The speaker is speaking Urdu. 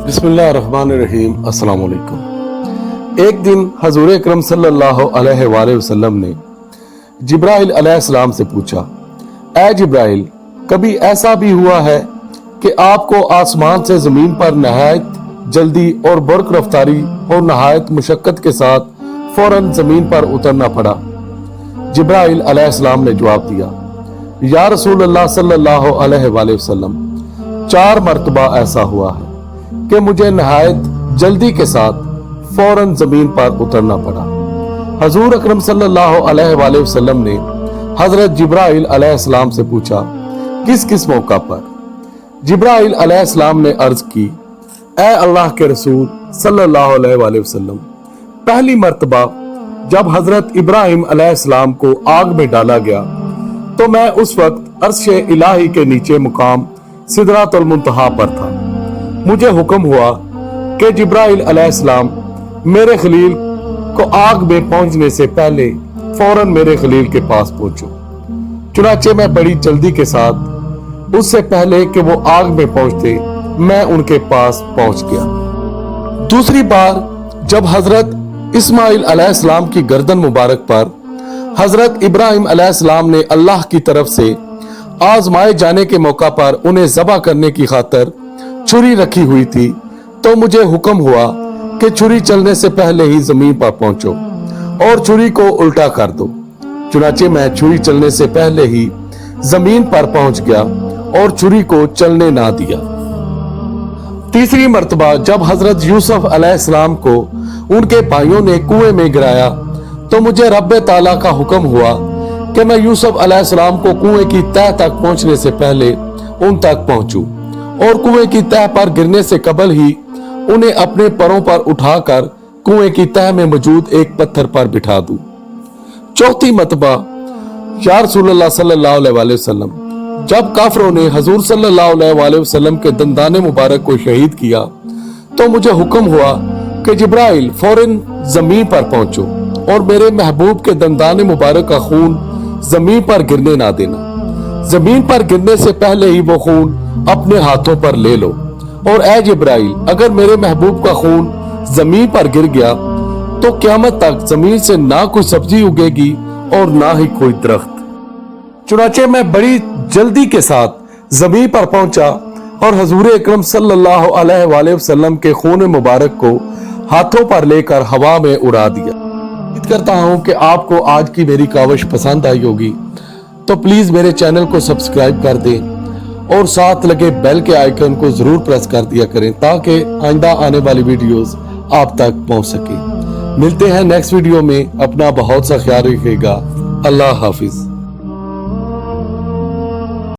بسم اللہ الرحمن الرحیم۔ السلام علیکم۔ ایک دن حضور اکرم صلی اللہ علیہ وآلہ وسلم نے جبرائیل علیہ السلام سے پوچھا، اے جبرائیل، کبھی ایسا بھی ہوا ہے کہ آپ کو آسمان سے زمین پر نہایت جلدی اور برق رفتاری اور نہایت مشقت کے ساتھ فوراً زمین پر اترنا پڑا؟ جبرائیل علیہ السلام نے جواب دیا، یا رسول اللہ صلی اللہ علیہ وآلہ وسلم، 4 مرتبہ ایسا ہوا ہے کہ مجھے نہایت جلدی کے ساتھ فوراً زمین پر اترنا پڑا۔ حضور اکرم صلی اللہ علیہ وآلہ وسلم نے حضرت جبرائیل علیہ السلام سے پوچھا، کس کس موقع پر؟ جبرائیل علیہ السلام نے عرض کی، اے اللہ کے رسول صلی اللہ علیہ وآلہ وسلم، پہلی مرتبہ جب حضرت ابراہیم علیہ السلام کو آگ میں ڈالا گیا تو میں اس وقت عرش الہی کے نیچے مقام سدرۃ المنتہا پر تھا۔ مجھے حکم ہوا کہ جبرائیل علیہ السلام میرے خلیل کو آگ میں پہنچنے سے پہلے فوراً میرے خلیل کے پاس پہنچو۔ چنانچہ میں بڑی جلدی کے ساتھ اس سے پہلے کہ وہ آگ میں پہنچتے میں ان کے پاس پہنچ گیا۔ دوسری بار جب حضرت اسماعیل علیہ السلام کی گردن مبارک پر حضرت ابراہیم علیہ السلام نے اللہ کی طرف سے آزمائے جانے کے موقع پر انہیں ذبح کرنے کی خاطر چھری رکھی ہوئی تھی تو مجھے حکم ہوا کہ چھری چلنے سے پہلے ہی زمین پر پہنچو اور چھری کو الٹا کر دو۔ چنانچہ میں چھری چلنے سے پہلے ہی زمین پر پہنچ گیا اور چھری کو چلنے نہ دیا۔ تیسری مرتبہ جب حضرت یوسف علیہ السلام کو ان کے بھائیوں نے کنویں میں گرایا تو مجھے رب تعالیٰ کا حکم ہوا کہ میں یوسف علیہ السلام کو کنویں کی تہہ تک پہنچنے سے پہلے ان تک پہنچوں اور کنویں کی تہہ پر گرنے سے قبل ہی انہیں اپنے پروں پر اٹھا کر کنویں کی تہہ میں موجود ایک پتھر پر بٹھا دوں۔ چوتھی مرتبہ یا رسول اللہ صلی اللہ علیہ وآلہ وسلم، جب کافروں نے حضور صلی اللہ علیہ وآلہ وسلم کے دندان مبارک کو شہید کیا تو مجھے حکم ہوا کہ جبرائیل فوراً زمین پر پہنچو اور میرے محبوب کے دندان مبارک کا خون زمین پر گرنے نہ دینا۔ زمین پر گرنے سے پہلے ہی وہ خون اپنے ہاتھوں پر لے لو، اور اے جبرائیل، اگر میرے محبوب کا خون زمین پر گر گیا تو قیامت تک زمین سے نہ کوئی سبزی اگے گی اور نہ ہی کوئی درخت۔ چنانچہ میں بڑی جلدی کے ساتھ زمین پر پہنچا اور حضور اکرم صلی اللہ علیہ وآلہ وسلم کے خون مبارک کو ہاتھوں پر لے کر ہوا میں اڑا دیا۔ امید کرتا ہوں کہ آپ کو آج کی میری کاوش پسند آئی ہوگی، تو پلیز میرے چینل کو سبسکرائب کر دیں اور ساتھ لگے بیل کے آئیکن کو ضرور پریس کر دیا کریں تاکہ آئندہ آنے والی ویڈیوز آپ تک پہنچ سکیں۔ ملتے ہیں نیکسٹ ویڈیو میں، اپنا بہت سا خیال رکھیے گا۔ اللہ حافظ۔